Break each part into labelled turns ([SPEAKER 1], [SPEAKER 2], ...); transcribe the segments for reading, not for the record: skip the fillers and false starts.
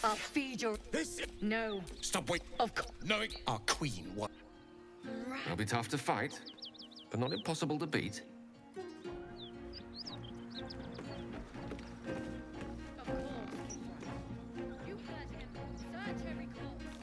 [SPEAKER 1] I'll feed your...
[SPEAKER 2] This...
[SPEAKER 1] No.
[SPEAKER 2] Stop wait.
[SPEAKER 1] Of course.
[SPEAKER 2] Knowing our queen what?
[SPEAKER 3] It'll be tough to fight, but not impossible to beat.
[SPEAKER 1] Of course. You heard him. Search every corner.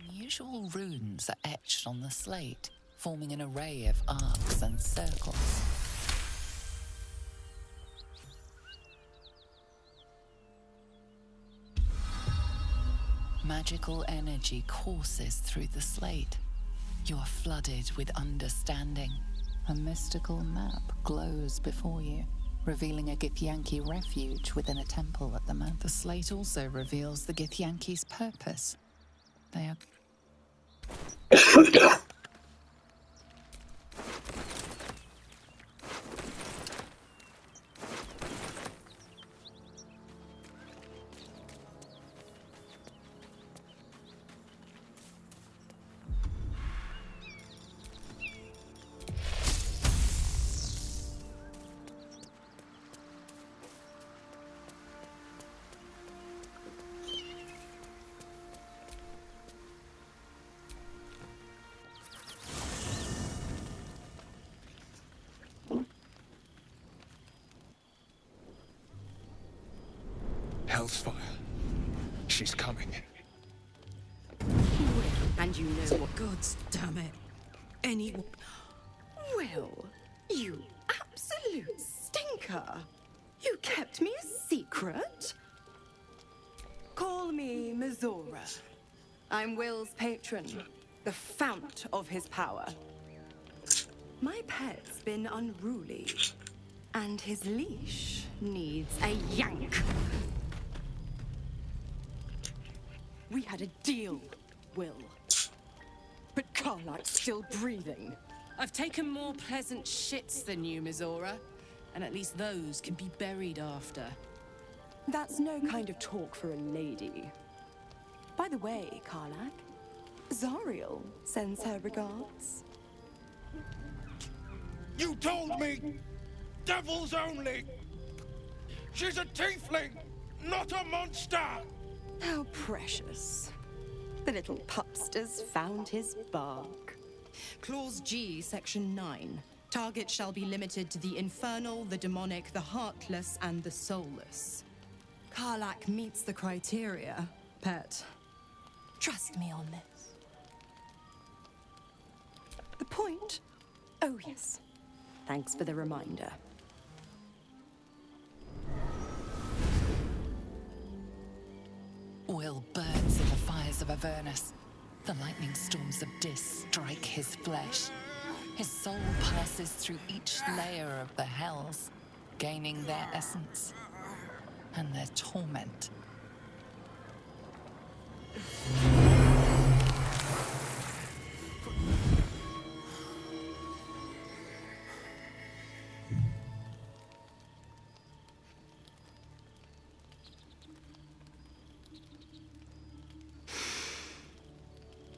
[SPEAKER 4] Unusual runes are etched on the slate, forming an array of arcs and circles. Magical energy courses through the slate. You are flooded with understanding. A mystical map glows before you, revealing a Githyanki refuge within a temple at the mouth. The slate also reveals the Githyanki's purpose. They are...
[SPEAKER 2] Hell's fire. She's coming.
[SPEAKER 5] And you know what? God damn it. Anyone.
[SPEAKER 6] Well, you absolute stinker. You kept me a secret? Call me Mizora. I'm Will's patron, the fount of his power. My pet's been unruly, and his leash needs a yank. We had a deal, Will. But Karlak's still breathing.
[SPEAKER 5] I've taken more pleasant shits than you, Mizora. And at least those can be buried after.
[SPEAKER 6] That's no kind of talk for a lady. By the way, Karlak, Zariel sends her regards.
[SPEAKER 2] You told me! Devils only! She's a tiefling, not a monster!
[SPEAKER 6] How precious. The little pupster's found his bark.
[SPEAKER 5] Clause G, Section 9. Target shall be limited to the infernal, the demonic, the heartless, and the soulless.
[SPEAKER 6] Karlak meets the criteria, pet. Trust me on this. The point? Oh, yes. Thanks for the reminder.
[SPEAKER 4] Will burns in the fires of Avernus. The lightning storms of Dis strike his flesh. His soul passes through each layer of the hells, gaining their essence and their torment.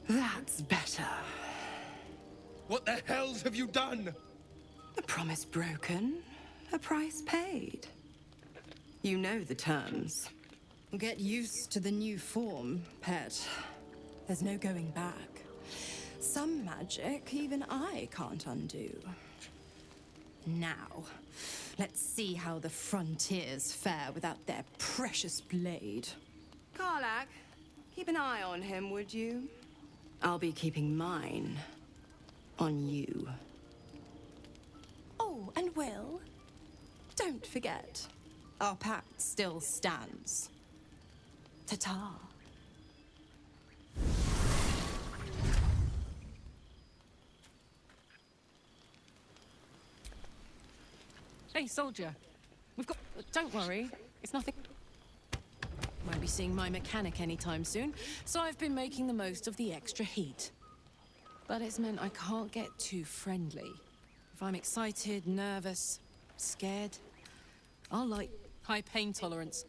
[SPEAKER 6] That's better.
[SPEAKER 2] What the hells have you done?
[SPEAKER 6] The promise broken, A price paid. You know the terms.
[SPEAKER 5] Get used to the new form, pet. There's no going back. Some magic even I can't undo. Now, let's see how the frontiers fare without their precious blade.
[SPEAKER 6] Karlak, keep an eye on him, would you? I'll be keeping mine on you.
[SPEAKER 5] Oh, and Will, don't forget, our pact still stands. Ta-ta.
[SPEAKER 7] Hey, soldier. We've got... Don't worry. It's nothing... Won't be seeing my mechanic anytime soon, so I've been making the most of the extra heat. But it's meant I can't get too friendly. If I'm excited, nervous, scared, I'll like high pain tolerance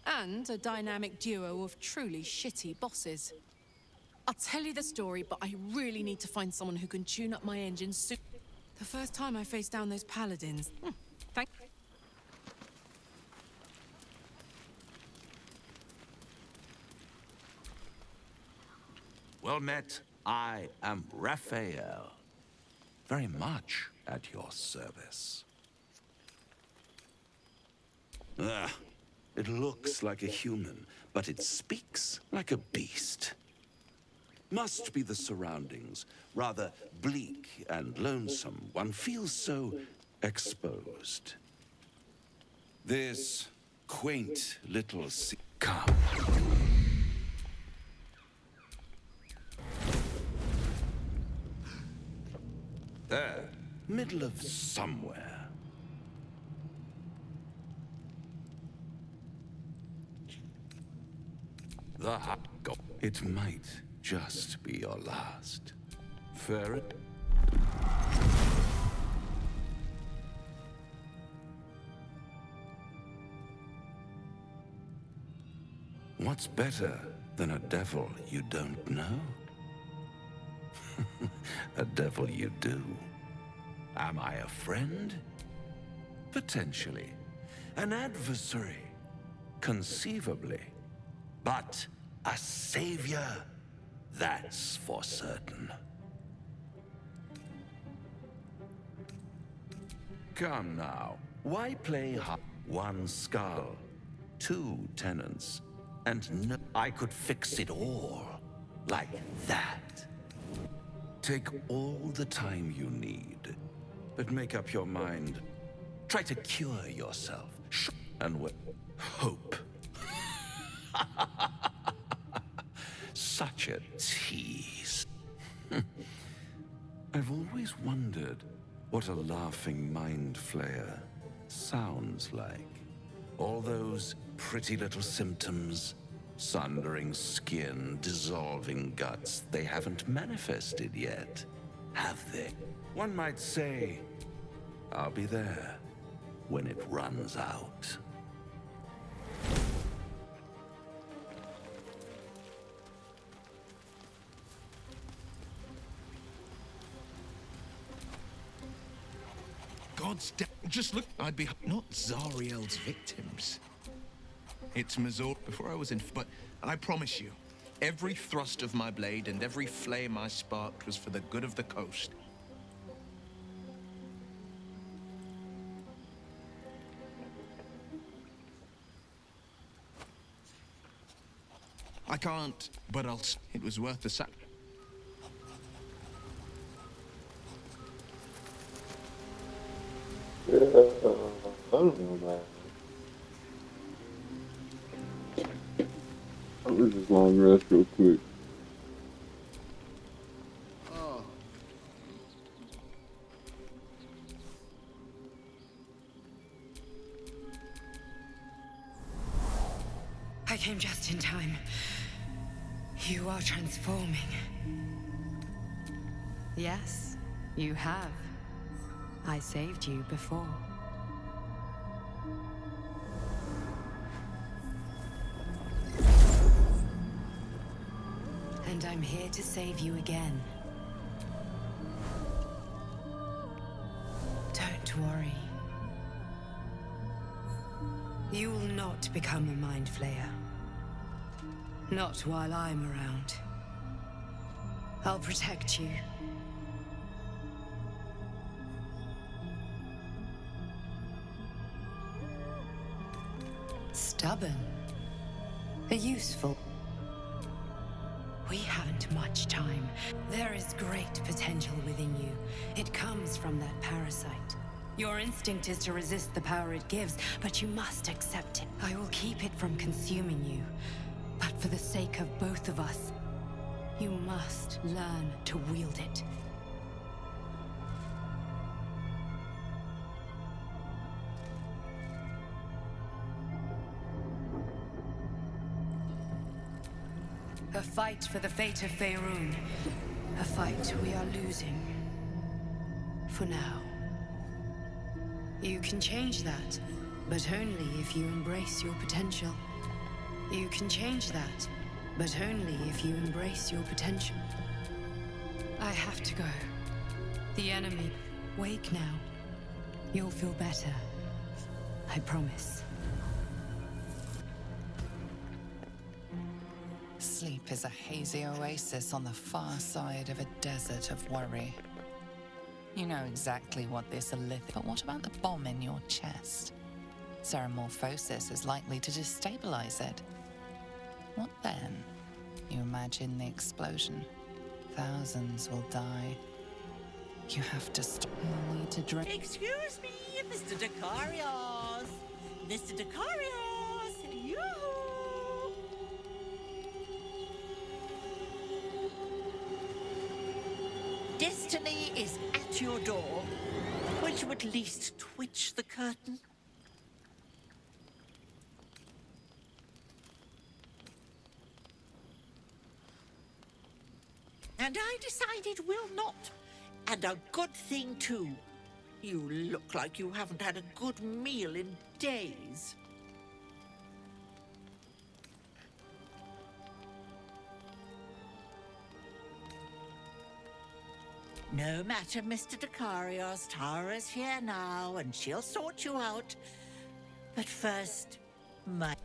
[SPEAKER 7] and a dynamic duo of truly shitty bosses. I'll tell you the story, but I really need to find someone who can tune up my engine soon. The first time I faced down those paladins... Thank...
[SPEAKER 8] Well met. I am Raphael. Very much at your service. It looks like a human, but it speaks like a beast. Must be the surroundings. Rather bleak and lonesome. One feels so exposed. This quaint little Come. There, middle of somewhere. The hot go. It might just be your last. Ferret. What's better than a devil you don't know? A devil you do. Am I a friend? Potentially. An adversary? Conceivably. But a savior? That's for certain. Come now. Why play one skull, two tenants, and no... I could fix it all. Like that. Take all the time you need, but make up your mind. Try to cure yourself, and hope. Such a tease. I've always wondered what a laughing mind flayer sounds like. All those pretty little symptoms. Sundering skin, dissolving guts, they haven't manifested yet, have they? One might say, I'll be there when it runs out.
[SPEAKER 2] God's just look, I'd be not Zariel's victims. It's Mazor before I was in, but I promise you, every thrust of my blade and every flame I sparked was for the good of the coast. I can't, but it was worth the sack.
[SPEAKER 9] I don't know, man. I'll just long rest real quick.
[SPEAKER 6] I came just in time. You are transforming. Yes, you have. I saved you before. And I'm here to save you again. Don't worry. You will not become a mind flayer. Not while I'm around. I'll protect you. Stubborn. Useful. We haven't much time. There is great potential within you. It comes from that parasite. Your instinct is to resist the power it gives, but you must accept it. I will keep it from consuming you. But for the sake of both of us, you must learn to wield it. A fight for the fate of Faerun. A fight we are losing. For now. You can change that, but only if you embrace your potential. You can change that, but only if you embrace your potential. I have to go. The enemy. Wake now. You'll feel better. I promise.
[SPEAKER 4] Sleep is a hazy oasis on the far side of a desert of worry. You know exactly what this elithid, but what about the bomb in your chest? Ceramorphosis is likely to destabilize it. What then? You imagine the explosion. Thousands will die. You have to stop. You'll need to drink.
[SPEAKER 10] Excuse me, Mr. Decarios. Mr. Decarios, yoo-hoo! Destiny is at your door. Won't you at least twitch the curtain? And I decided we'll not. And a good thing, too. You look like you haven't had a good meal in days. No matter, Mr. Decarios. Tara's here now, and she'll sort you out. But first, my...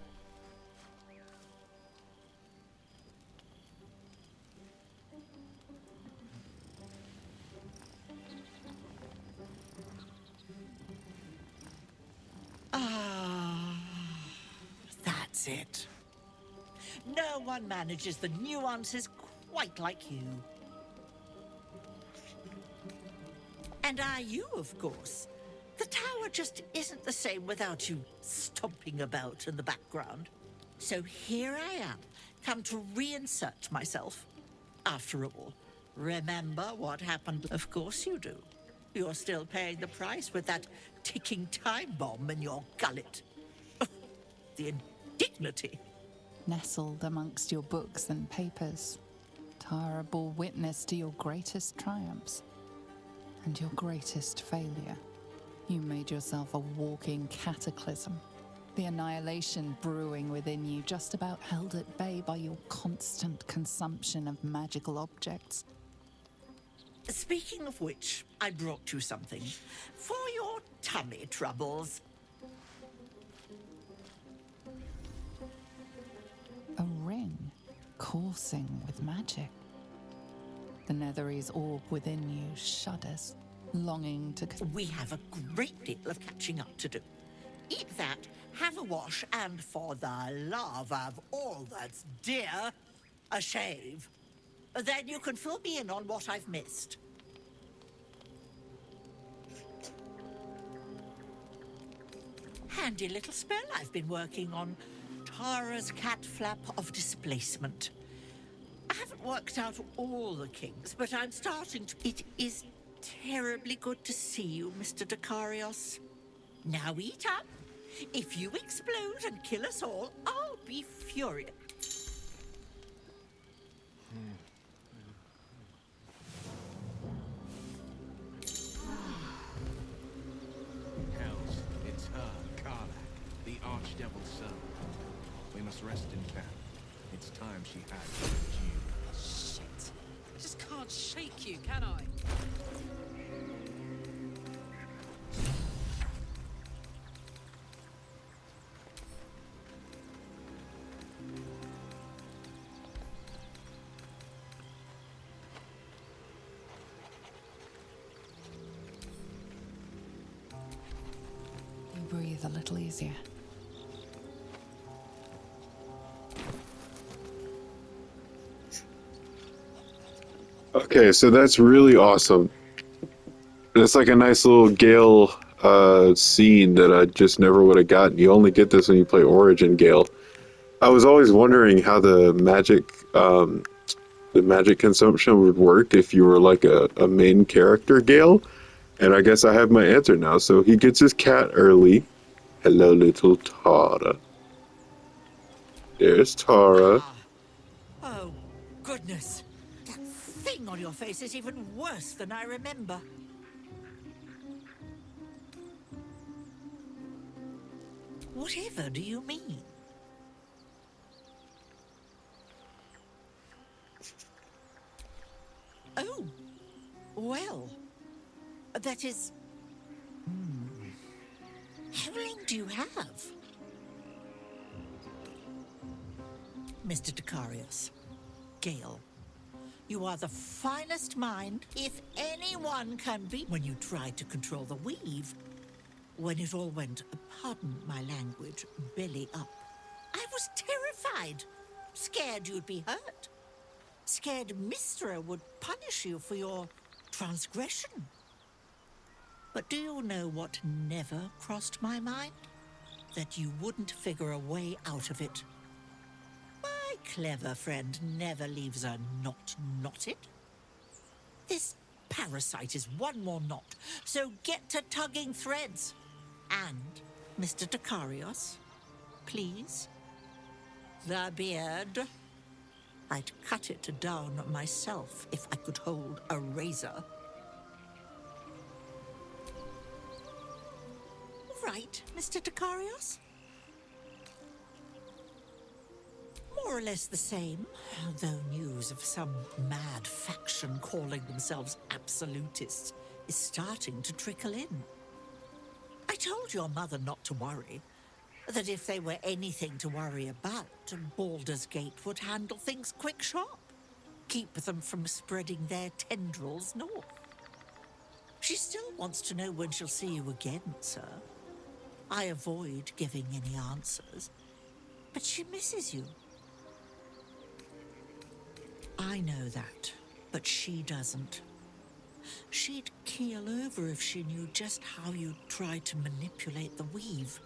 [SPEAKER 10] That's it. No one manages the nuances quite like you. And are you, of course. The tower just isn't the same without you stomping about in the background. So here I am, come to reinsert myself. After all, remember what happened? Of course you do. You're still paying the price with that ticking time bomb in your gullet. The indignity.
[SPEAKER 4] Nestled amongst your books and papers, Tara bore witness to your greatest triumphs and your greatest failure. You made yourself a walking cataclysm. The annihilation brewing within you just about held at bay by your constant consumption of magical objects.
[SPEAKER 10] Speaking of which, I brought you something for your tummy troubles.
[SPEAKER 4] A ring coursing with magic. The Netherese orb within you shudders, longing to...
[SPEAKER 10] We have a great deal of catching up to do. Eat that, have a wash, and for the love of all that's dear, a shave. Then you can fill me in on what I've missed. Handy little spell I've been working on. Tara's cat flap of displacement. I haven't worked out all the kinks, but I'm starting to... It is terribly good to see you, Mr. Decarios. Now eat up. If you explode and kill us all, I'll be furious.
[SPEAKER 2] Hells, it's her, Karlach, the Archdevil's son. We must rest in camp. It's time she had due.
[SPEAKER 7] Shit. I just can't shake you, can I?
[SPEAKER 4] breathe a little easier.
[SPEAKER 9] Okay, so that's really awesome. It's like a nice little Gale scene that I just never would have gotten. You only get this when you play Origin Gale. I was always wondering how the magic consumption would work if you were like a main character Gale. And I guess I have my answer now. So he gets his cat early. Hello, little Tara. There's Tara.
[SPEAKER 10] Oh, goodness. That thing on your face is even worse than I remember. Whatever do you mean? Oh, well, that is... How long do you have? Mr. Dicarius, Gale, you are the finest mind, if anyone can be. When you tried to control the weave, when it all went, pardon my language, belly up, I was terrified, scared you'd be hurt, scared Mistra would punish you for your transgression. But do you know what never crossed my mind? That you wouldn't figure a way out of it. My clever friend never leaves a knot knotted. This parasite is one more knot, so get to tugging threads. And, Mr. Dicarius, please, the beard. I'd cut it down myself if I could hold a razor. Right, Mr. Dicarius? More or less the same, though news of some mad faction calling themselves absolutists is starting to trickle in. I told your mother not to worry, that if they were anything to worry about, Baldur's Gate would handle things quick sharp, keep them from spreading their tendrils north. She still wants to know when she'll see you again, sir. I avoid giving any answers, but she misses you. I know that, but she doesn't. She'd keel over if she knew just how you tried to manipulate the weave.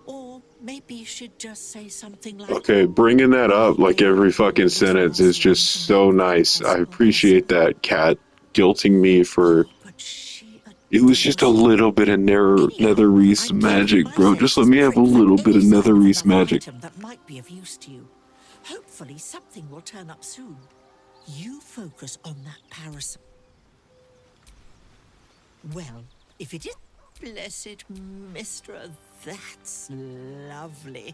[SPEAKER 10] Or maybe she'd just say something like...
[SPEAKER 9] Okay, bringing that up like every fucking sentence is just so nice. I appreciate that, Cat, guilting me for... It was just a little bit of Netherese magic, bro. Just let me have a little bit of Netherese magic.
[SPEAKER 10] That might be of use to you. Hopefully something will turn up soon. You focus on that parasite. Well, if it is... Blessed Mistra, that's lovely.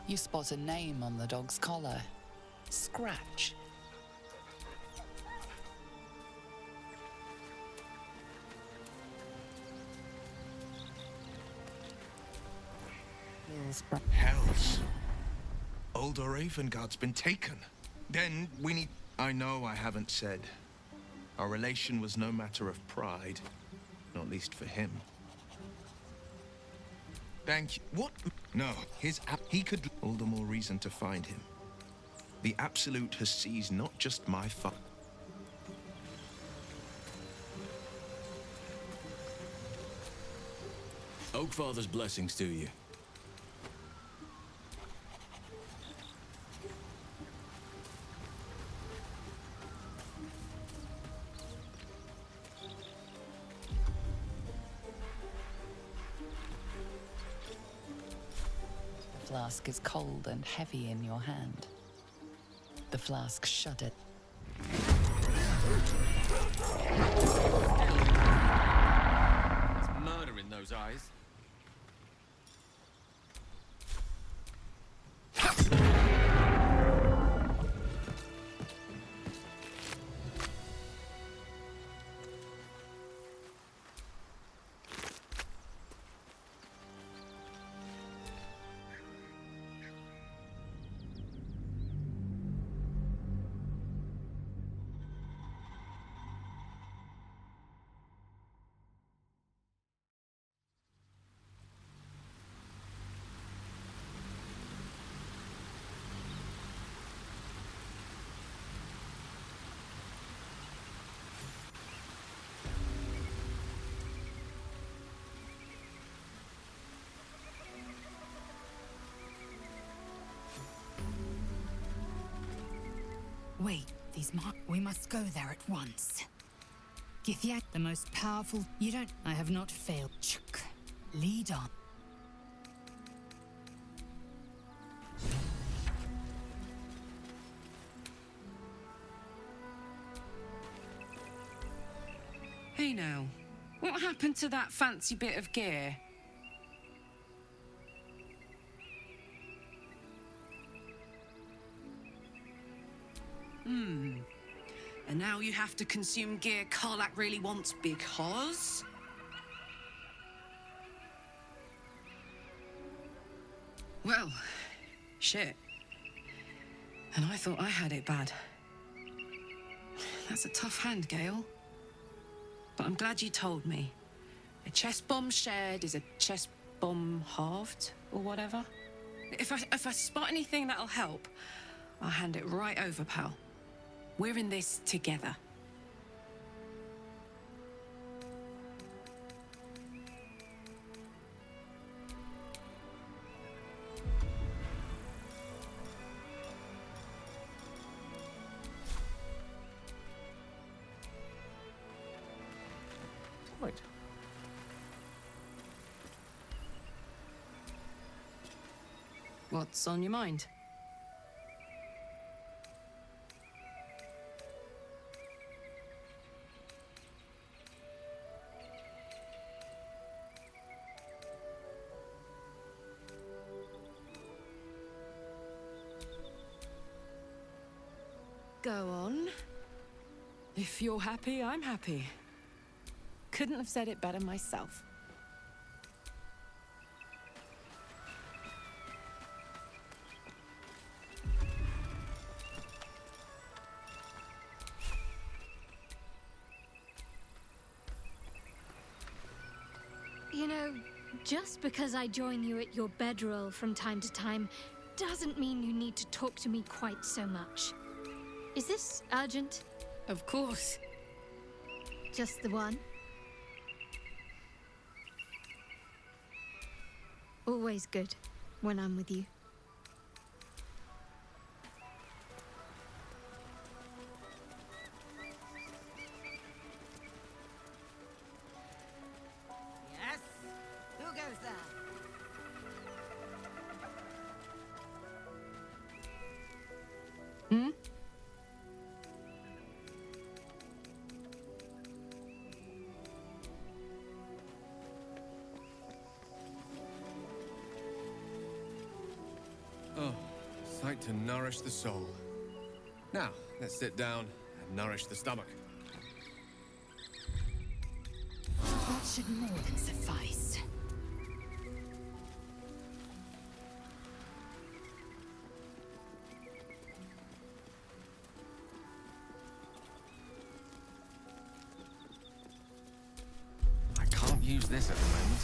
[SPEAKER 4] You spot a name on the dog's collar. Scratch.
[SPEAKER 2] Hells. Old Ravengard's been taken. Then we need... I know I haven't said. Our relation was no matter of pride. Not least for him. Thank you. What? No, he could... All the more reason to find him. The Absolute has seized not just my
[SPEAKER 11] Oakfather's blessings to you.
[SPEAKER 4] The flask is cold and heavy in your hand. The flask shuddered.
[SPEAKER 3] There's murder in those eyes.
[SPEAKER 12] Wait, we must go there at once. Githyak, the most powerful. You don't. I have not failed. Chuk. Lead on.
[SPEAKER 7] Hey now, what happened to that fancy bit of gear? And now you have to consume gear Karlak really wants because? Well, shit. And I thought I had it bad. That's a tough hand, Gale. But I'm glad you told me. A chest bomb shared is a chest bomb halved, or whatever. If I spot anything that'll help, I'll hand it right over, pal. We're in this together.
[SPEAKER 3] Right.
[SPEAKER 7] What's on your mind? Go on. If you're happy, I'm happy. Couldn't have said it better myself.
[SPEAKER 1] You know, just because I join you at your bedroll from time to time doesn't mean you need to talk to me quite so much. Is this urgent?
[SPEAKER 7] Of course.
[SPEAKER 1] Just the one? Always good when I'm with you.
[SPEAKER 10] Yes? Who goes there?
[SPEAKER 7] Hmm?
[SPEAKER 3] Oh, sight to nourish the soul. Now, let's sit down and nourish the stomach.
[SPEAKER 12] That should more than suffice.
[SPEAKER 3] I can't use this at the moment.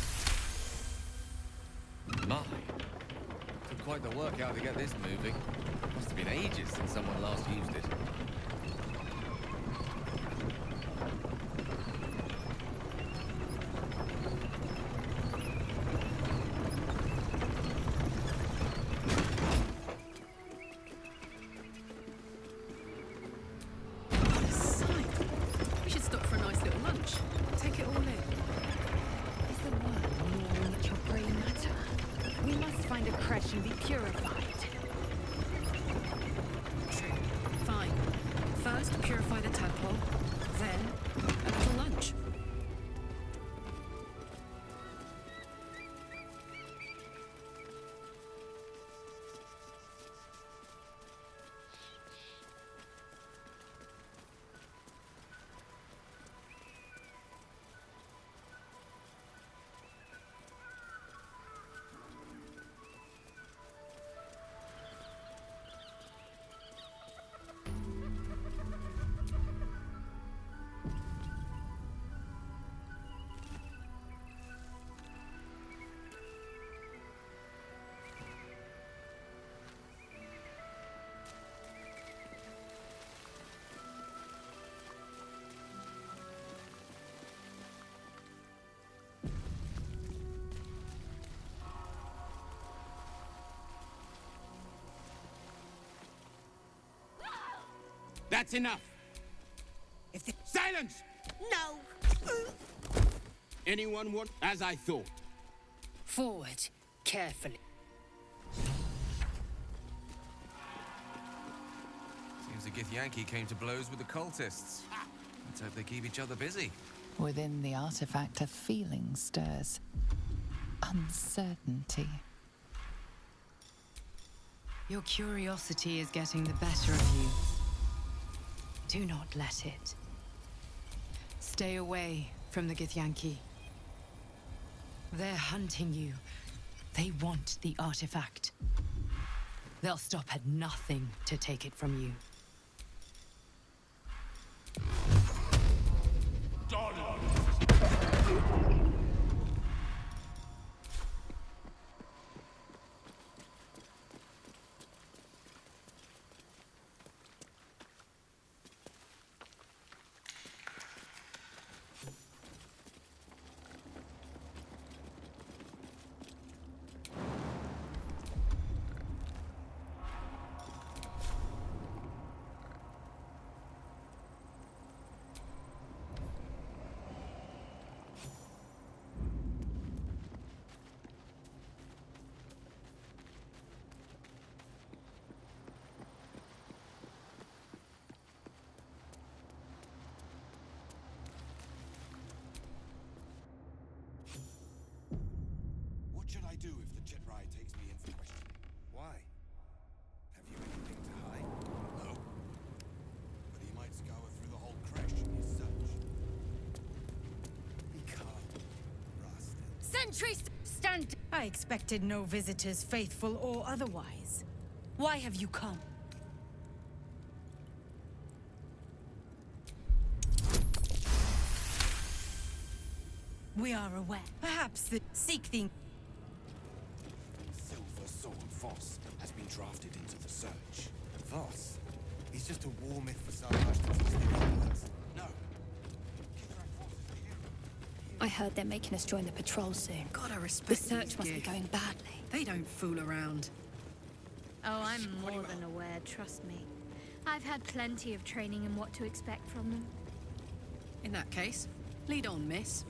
[SPEAKER 3] My. Took quite the workout to get this moving. Must have been ages since someone last used it.
[SPEAKER 7] What a sight. We should stop for a nice little lunch. Take it all in.
[SPEAKER 12] Is the worm gnawing at your grey matter? We must find a creche and be purified.
[SPEAKER 7] True. Fine. First, purify the tadpole. Then, a little lunch.
[SPEAKER 13] That's enough! Silence!
[SPEAKER 10] No!
[SPEAKER 13] Anyone want... As I thought.
[SPEAKER 12] Forward, carefully.
[SPEAKER 3] Seems the Githyanki came to blows with the cultists. Let's hope they keep each other busy.
[SPEAKER 4] Within the artifact, a feeling stirs. Uncertainty.
[SPEAKER 6] Your curiosity is getting the better of you. Do not let it. Stay away from the Githyanki. They're hunting you. They want the artifact. They'll stop at nothing to take it from you.
[SPEAKER 14] What should I do if the Chetrai takes me in for questioning? Why? Have you anything to hide? No. But he might scour through the whole crash in his search. Be calm, Rastan.
[SPEAKER 12] Sentries, stand! I expected no visitors, faithful or otherwise. Why have you come? We are aware. Perhaps the seek the...
[SPEAKER 14] Silver Sword Voss has been drafted into the search. Voss? He's just a war myth for Sardash to teach the Romans. No.
[SPEAKER 15] I heard they're making us join the patrol soon.
[SPEAKER 6] Gotta respect
[SPEAKER 15] The search
[SPEAKER 6] these
[SPEAKER 15] must be
[SPEAKER 6] gifts.
[SPEAKER 15] going badly.
[SPEAKER 6] They don't fool around.
[SPEAKER 1] Oh, I'm more than aware, trust me. I've had plenty of training in what to expect from them.
[SPEAKER 6] In that case, lead on, miss.